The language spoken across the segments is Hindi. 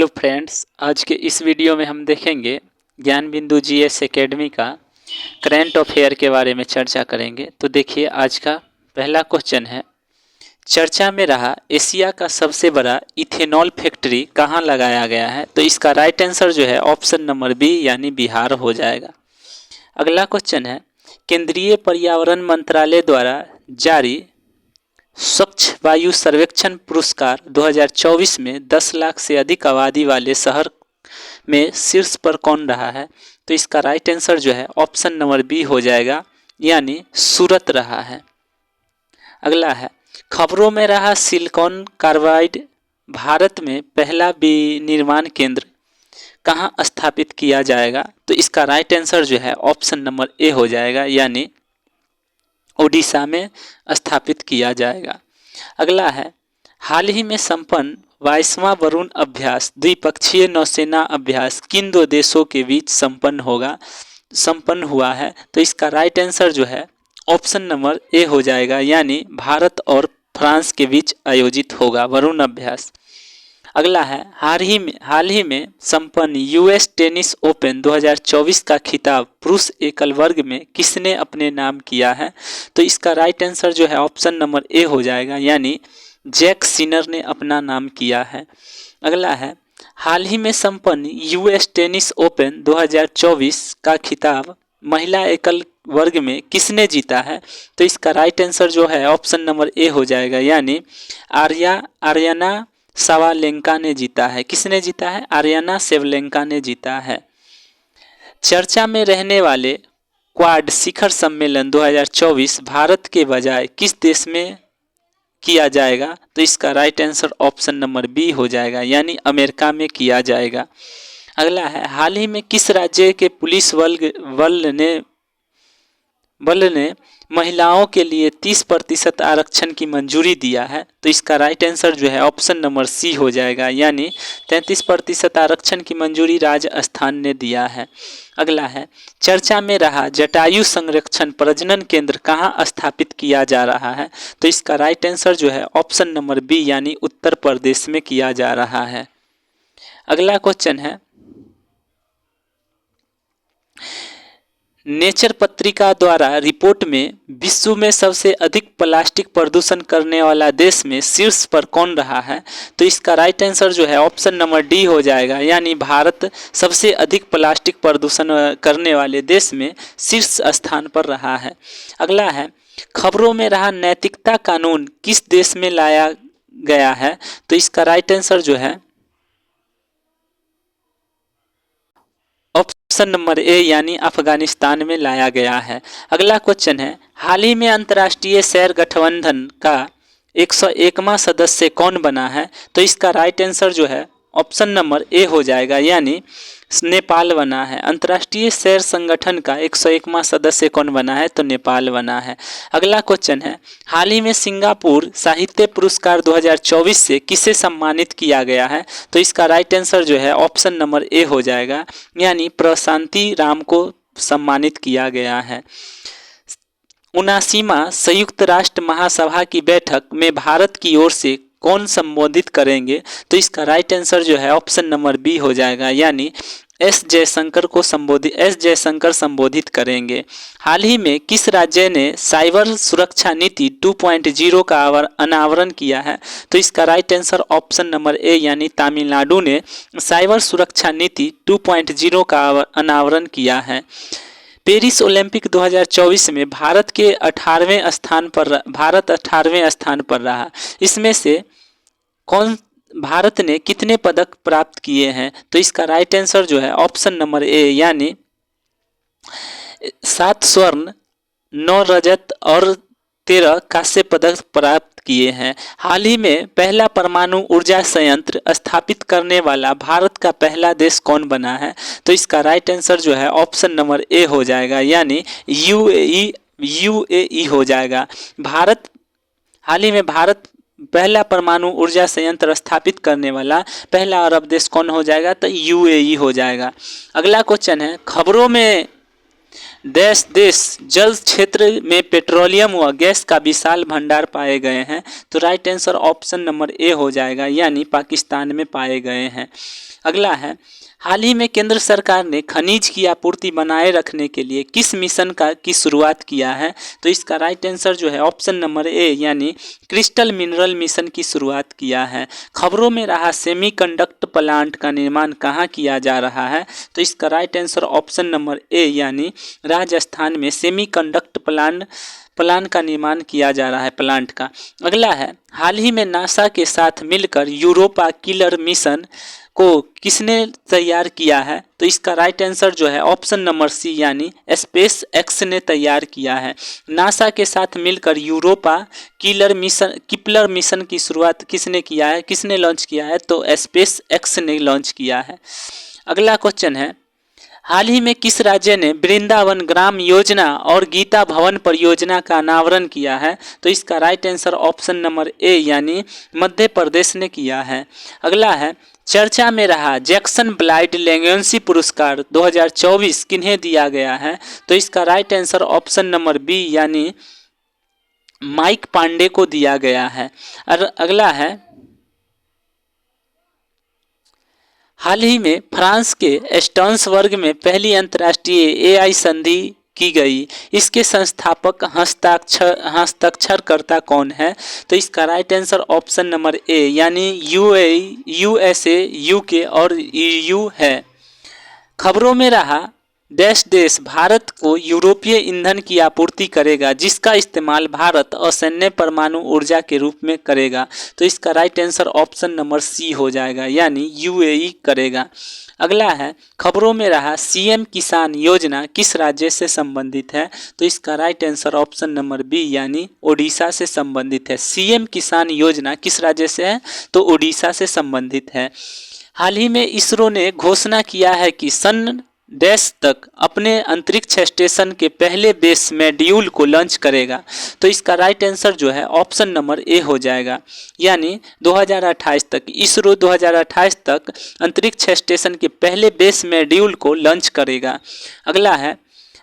हेलो फ्रेंड्स, आज के इस वीडियो में हम देखेंगे ज्ञान बिंदु जीएस एकेडमी का करंट अफेयर के बारे में चर्चा करेंगे। तो देखिए, आज का पहला क्वेश्चन है, चर्चा में रहा एशिया का सबसे बड़ा इथेनॉल फैक्ट्री कहाँ लगाया गया है? तो इसका राइट आंसर जो है ऑप्शन नंबर बी यानी बिहार हो जाएगा। अगला क्वेश्चन है, केंद्रीय पर्यावरण मंत्रालय द्वारा जारी स्वच्छ वायु सर्वेक्षण पुरस्कार 2024 में 10 लाख से अधिक आबादी वाले शहर में शीर्ष पर कौन रहा है? तो इसका राइट आंसर जो है ऑप्शन नंबर बी हो जाएगा यानी सूरत रहा है। अगला है, खबरों में रहा सिलिकॉन कार्बाइड भारत में पहला विनिर्माण केंद्र कहाँ स्थापित किया जाएगा? तो इसका राइट आंसर जो है ऑप्शन नंबर ए हो जाएगा यानी ओडिशा में स्थापित किया जाएगा। अगला है, हाल ही में संपन्न 22वां वरुण अभ्यास द्विपक्षीय नौसेना अभ्यास किन दो देशों के बीच संपन्न हुआ है? तो इसका राइट आंसर जो है ऑप्शन नंबर ए हो जाएगा यानी भारत और फ्रांस के बीच आयोजित होगा वरुण अभ्यास। अगला है, हाल ही में संपन्न यूएस टेनिस ओपन 2024 का खिताब पुरुष एकल वर्ग में किसने अपने नाम किया है? तो इसका राइट आंसर जो है ऑप्शन नंबर ए हो जाएगा यानी जैक सिनर ने अपना नाम किया है। अगला है, हाल ही में संपन्न यूएस टेनिस ओपन 2024 का खिताब महिला एकल वर्ग में किसने जीता है? तो इसका राइट आंसर जो है ऑप्शन नंबर ए हो जाएगा यानी आर्याना सावालेंका ने जीता है। किसने जीता है? आर्याना सेवलेंका ने जीता है। चर्चा में रहने वाले क्वाड शिखर सम्मेलन 2024 भारत के बजाय किस देश में किया जाएगा? तो इसका right answer option number B हो जाएगा यानी अमेरिका में किया जाएगा। अगला है, हाल ही में किस राज्य के पुलिस बल ने महिलाओं के लिए 30% आरक्षण की मंजूरी दिया है? तो इसका राइट आंसर जो है ऑप्शन नंबर सी हो जाएगा यानी 33% आरक्षण की मंजूरी राजस्थान ने दिया है। अगला है, चर्चा में रहा जटायु संरक्षण प्रजनन केंद्र कहाँ स्थापित किया जा रहा है? तो इसका राइट आंसर जो है ऑप्शन नंबर बी यानी उत्तर प्रदेश में किया जा रहा है। अगला क्वेश्चन है, नेचर पत्रिका द्वारा रिपोर्ट में विश्व में सबसे अधिक प्लास्टिक प्रदूषण करने वाला देश में शीर्ष पर कौन रहा है? तो इसका राइट आंसर जो है ऑप्शन नंबर डी हो जाएगा यानी भारत सबसे अधिक प्लास्टिक प्रदूषण करने वाले देश में शीर्ष स्थान पर रहा है। अगला है, खबरों में रहा नैतिकता कानून किस देश में लाया गया है? तो इसका राइट आंसर जो है ऑप्शन नंबर ए यानी अफगानिस्तान में लाया गया है। अगला क्वेश्चन है, हाल ही में अंतर्राष्ट्रीय सैर गठबंधन का 101वां सदस्य कौन बना है? तो इसका राइट आंसर जो है ऑप्शन नंबर ए हो जाएगा यानी नेपाल बना है। अंतर्राष्ट्रीय सैर संगठन का 101वां सदस्य कौन बना है? तो नेपाल बना है। अगला क्वेश्चन है, हाल ही में सिंगापुर साहित्य पुरस्कार 2024 से किसे सम्मानित किया गया है? तो इसका राइट आंसर जो है ऑप्शन नंबर ए हो जाएगा यानी प्रशांति राम को सम्मानित किया गया है। 79वां संयुक्त राष्ट्र महासभा की बैठक में भारत की ओर से कौन संबोधित करेंगे? तो इसका राइट आंसर जो है ऑप्शन नंबर बी हो जाएगा यानी एस जयशंकर संबोधित करेंगे। हाल ही में किस राज्य ने साइबर सुरक्षा नीति 2.0 का अनावरण किया है? तो इसका right answer option number A यानी तमिलनाडु ने साइबर सुरक्षा नीति 2.0 का अनावरण किया है। पेरिस ओलंपिक 2024 में भारत 18वें स्थान पर रहा। इसमें से भारत ने कितने पदक प्राप्त किए हैं? तो इसका राइट आंसर जो है ऑप्शन नंबर ए यानी 7 स्वर्ण 9 रजत और 13 कांस्य पदक प्राप्त किए हैं। हाल ही में पहला परमाणु ऊर्जा संयंत्र स्थापित करने वाला भारत का पहला देश कौन बना है? तो इसका राइट आंसर जो है ऑप्शन नंबर ए हो जाएगा यानी यूएई हो जाएगा। हाल ही में भारत पहला परमाणु ऊर्जा संयंत्र स्थापित करने वाला पहला अरब देश कौन हो जाएगा? तो यूएई हो जाएगा। अगला क्वेश्चन है, खबरों में देश जल क्षेत्र में पेट्रोलियम व गैस का विशाल भंडार पाए गए हैं। तो right answer option number A हो जाएगा यानी पाकिस्तान में पाए गए हैं। अगला है, हाल ही में केंद्र सरकार ने खनिज की आपूर्ति बनाए रखने के लिए किस मिशन की शुरुआत किया है? तो इसका राइट आंसर जो है ऑप्शन नंबर ए यानी क्रिस्टल मिनरल मिशन की शुरुआत किया है। खबरों में रहा सेमीकंडक्टर प्लांट का निर्माण कहाँ किया जा रहा है? तो इसका right answer option number A यानी राजस्थान में सेमीकंडक्टर प्लांट का निर्माण किया जा रहा है, प्लांट का। अगला है, हाल ही में नासा के साथ मिलकर यूरोपा किलर मिशन को किसने तैयार किया है? तो इसका राइट आंसर जो है ऑप्शन नंबर सी यानी स्पेस एक्स ने तैयार किया है। नासा के साथ मिलकर यूरोपा किपलर मिशन की शुरुआत किसने किया है, किसने लॉन्च किया है? तो स्पेस एक्स ने लॉन्च किया है। अगला क्वेश्चन है, हाल ही में किस राज्य ने वृंदावन ग्राम योजना और गीता भवन परियोजना का अनावरण किया है? तो इसका right answer option number A यानी मध्य प्रदेश ने किया है। अगला है, चर्चा में रहा जैक्सन ब्लाइट लेगेंसी पुरस्कार 2024 किन्हें दिया गया है? तो इसका right answer option number B यानी माइक पांडे को दिया गया है। अगला है, हाल ही में फ्रांस के स्टांसबर्ग में पहली अंतर्राष्ट्रीय एआई संधि की गई, इसके संस्थापक हस्ताक्षरकर्ता कौन है? तो इसका right answer option number A यानी यूएसए, यूके और ईयू है। खबरों में रहा देश भारत को यूरोपीय ईंधन की आपूर्ति करेगा, जिसका इस्तेमाल भारत असैन्य परमाणु ऊर्जा के रूप में करेगा। तो इसका right answer option number C हो जाएगा यानी यूएई करेगा। अगला है, खबरों में रहा सीएम किसान योजना किस राज्य से संबंधित है? तो इसका right answer option number B यानी ओडिशा से संबंधित है। सीएम किसान योजना किस राज्य से है? तो ओडिशा से संबंधित है। हाल ही में इसरो ने घोषणा किया है कि सन तक अपने अंतरिक्ष स्टेशन के पहले बेस मॉड्यूल को लॉन्च करेगा। तो इसका राइट आंसर जो है ऑप्शन नंबर ए हो जाएगा यानी 2028 तक, इसरो 2028 तक अंतरिक्ष स्टेशन के पहले बेस मॉड्यूल को लॉन्च करेगा। अगला है,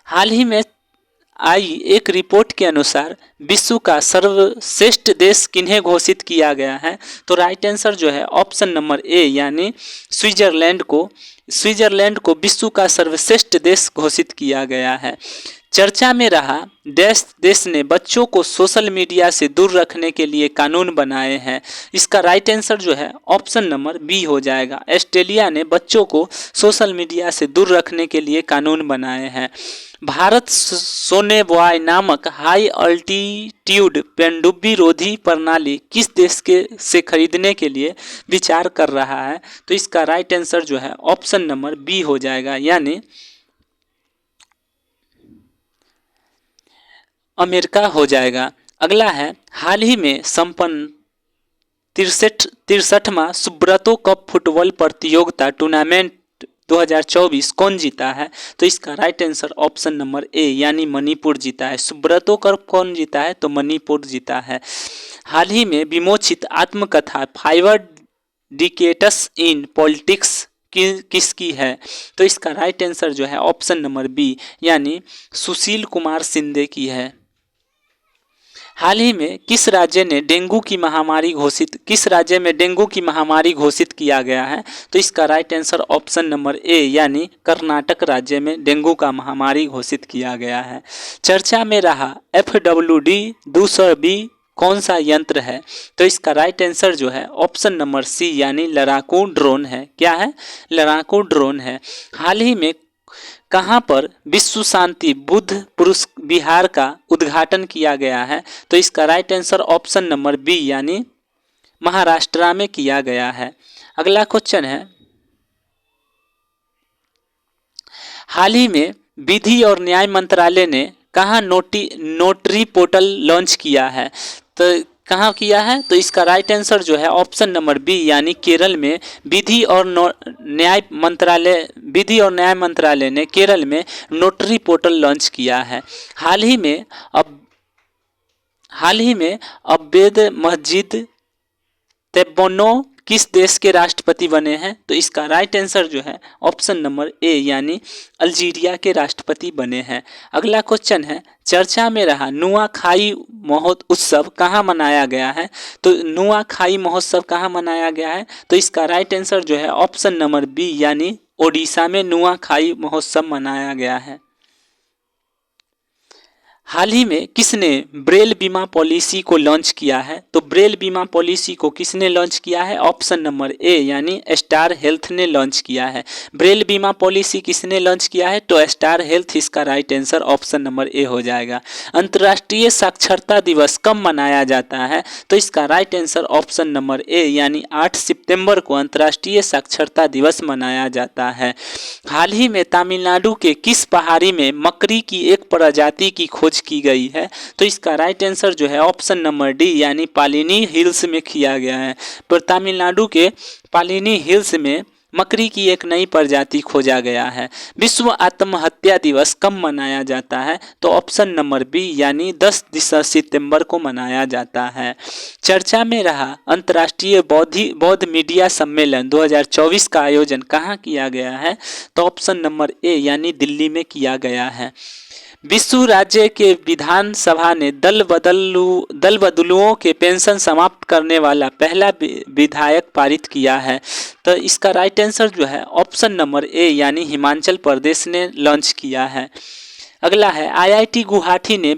हाल ही में आई एक रिपोर्ट के अनुसार विश्व का सर्वश्रेष्ठ देश किन्हें घोषित किया गया है? तो राइट आंसर जो है ऑप्शन नंबर ए यानी स्विट्जरलैंड को विश्व का सर्वश्रेष्ठ देश घोषित किया गया है। चर्चा में रहा देश ने बच्चों को सोशल मीडिया से दूर रखने के लिए कानून बनाए हैं, इसका राइट आंसर जो है ऑप्शन नंबर बी हो जाएगा। ऑस्ट्रेलिया ने बच्चों को सोशल मीडिया से दूर रखने के लिए कानून बनाए हैं। भारत सोनेबॉय नामक हाई अल्टीट्यूड पनडुब्बी रोधी प्रणाली किस देश से खरीदने के लिए विचार कर रहा है? तो इसका राइट आंसर जो है ऑप्शन नंबर बी हो जाएगा यानी अमेरिका हो जाएगा। अगला है, हाल ही में संपन्न 63वां सुब्रतो कप फुटबॉल प्रतियोगिता टूर्नामेंट 2024 कौन जीता है? तो इसका right answer option number A यानी मणिपुर जीता है। सुब्रतो कप कौन जीता है? तो मणिपुर जीता है। हाल ही में विमोचित आत्मकथा 5 डिकेड्स इन पॉलिटिक्स किसकी है? तो इसका राइट आंसर जो है ऑप्शन नंबर बी यानी सुशील कुमार शिंदे की है। हाल ही में किस राज्य में डेंगू की महामारी घोषित किया गया है? तो इसका right answer option number A यानी कर्नाटक राज्य में डेंगू का महामारी घोषित किया गया है। चर्चा में रहा FWD-200B कौन सा यंत्र है? तो इसका राइट आंसर जो है ऑप्शन नंबर सी यानी लड़ाकू ड्रोन है। क्या है? लड़ाकू ड्रोन है। हाल ही में कहाँ पर विश्व शांति बुद्ध पुरुष विहार का उद्घाटन किया गया है? तो इसका right answer option number B यानी महाराष्ट्र में किया गया है। अगला क्वेश्चन है, हाल ही में विधि और न्याय मंत्रालय ने कहाँ नोटरी पोर्टल लॉन्च किया है? तो कहाँ किया है? तो इसका राइट आंसर जो है ऑप्शन नंबर बी यानी केरल में विधि और न्याय मंत्रालय ने केरल में नोटरी पोर्टल लॉन्च किया है। हाल ही में अब्बेद मस्जिद तेब्बनो किस देश के राष्ट्रपति बने हैं? तो इसका राइट आंसर जो है ऑप्शन नंबर ए यानी अल्जीरिया के राष्ट्रपति बने हैं। अगला क्वेश्चन है, चर्चा में रहा नुआखाई महोत्सव कहाँ मनाया गया है? तो नुआखाई महोत्सव कहाँ मनाया गया है? तो इसका राइट आंसर जो है ऑप्शन नंबर बी यानी ओडिशा में नुआखाई महोत्सव मनाया गया है। हाल ही में किसने ब्रेल बीमा पॉलिसी को लॉन्च किया है? तो ब्रेल बीमा पॉलिसी को किसने लॉन्च किया है? ऑप्शन नंबर ए यानी स्टार हेल्थ ने लॉन्च किया है। ब्रेल बीमा पॉलिसी किसने लॉन्च किया है? तो स्टार हेल्थ इसका right answer option number A हो जाएगा। अंतर्राष्ट्रीय साक्षरता दिवस कब मनाया जाता है? तो इसका right answer option number A यानी 8 सितंबर को अंतर्राष्ट्रीय साक्षरता दिवस मनाया जाता है। हाल ही में तमिलनाडु के किस पहाड़ी में मकड़ी की एक प्रजाति की खोज की गई है? तो इसका राइट आंसर जो है ऑप्शन नंबर डी यानी पालिनी हिल्स में किया गया है। पर तमिलनाडु के पालिनी हिल्स में मकड़ी की एक नई प्रजाति खोजा गया है। विश्व आत्महत्या दिवस कब मनाया जाता है? तो ऑप्शन नंबर बी यानी 10 सितंबर को मनाया जाता है। चर्चा में रहा अंतर्राष्ट्रीय बौद्ध मीडिया सम्मेलन 2024 का आयोजन कहाँ किया गया है? तो ऑप्शन नंबर ए यानी दिल्ली में किया गया है। विश्व राज्य के विधानसभा ने दल बदलुओं के पेंशन समाप्त करने वाला पहला विधायक पारित किया है। तो इसका राइट आंसर जो है ऑप्शन नंबर ए यानी हिमाचल प्रदेश ने लॉन्च किया है। अगला है, आईआईटी गुवाहाटी ने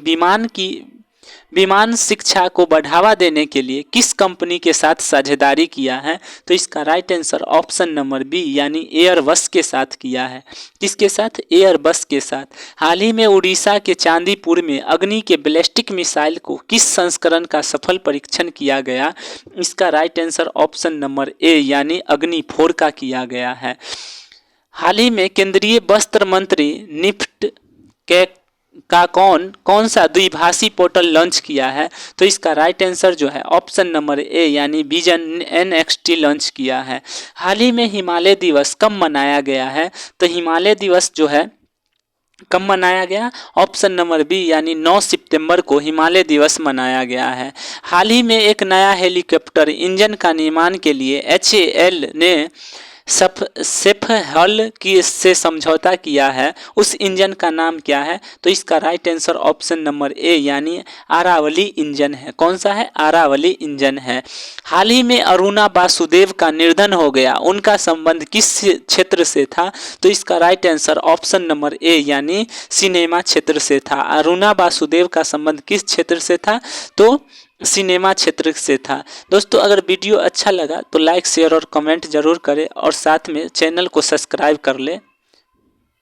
विमान शिक्षा को बढ़ावा देने के लिए किस कंपनी के साथ साझेदारी किया है? तो इसका right answer option number B यानी एयरबस के साथ किया है। किसके साथ? एयरबस के साथ। हाल ही में उड़ीसा के चांदीपुर में अग्नि के बैलिस्टिक मिसाइल को किस संस्करण का सफल परीक्षण किया गया? इसका right answer option number A यानी अग्नि 4 का किया गया है। हाल ही में केंद्रीय वस्त्र मंत्री निफ्ट के कौन सा द्विभाषी पोर्टल लॉन्च किया है? तो इसका राइट आंसर जो है ऑप्शन नंबर ए यानी विजन NXT लॉन्च किया है। हाल ही में हिमालय दिवस कब मनाया गया है? तो हिमालय दिवस जो है कब मनाया गया? ऑप्शन नंबर बी यानी 9 सितंबर को हिमालय दिवस मनाया गया है। हाल ही में एक नया हेलीकॉप्टर इंजन का निर्माण के लिए HAL ने सेफहल की से समझौता किया है। उस इंजन का नाम क्या है? तो इसका right answer option number A यानी आरावली इंजन है। कौन सा है? आरावली इंजन है। हाल ही में अरुणा वासुदेव का निधन हो गया, उनका संबंध किस क्षेत्र से था? तो इसका right answer option number A यानी सिनेमा क्षेत्र से था। अरुणा वासुदेव का संबंध किस क्षेत्र से था? तो सिनेमा क्षेत्र से था। दोस्तों, अगर वीडियो अच्छा लगा तो लाइक शेयर और कमेंट जरूर करें और साथ में चैनल को सब्सक्राइब कर लें।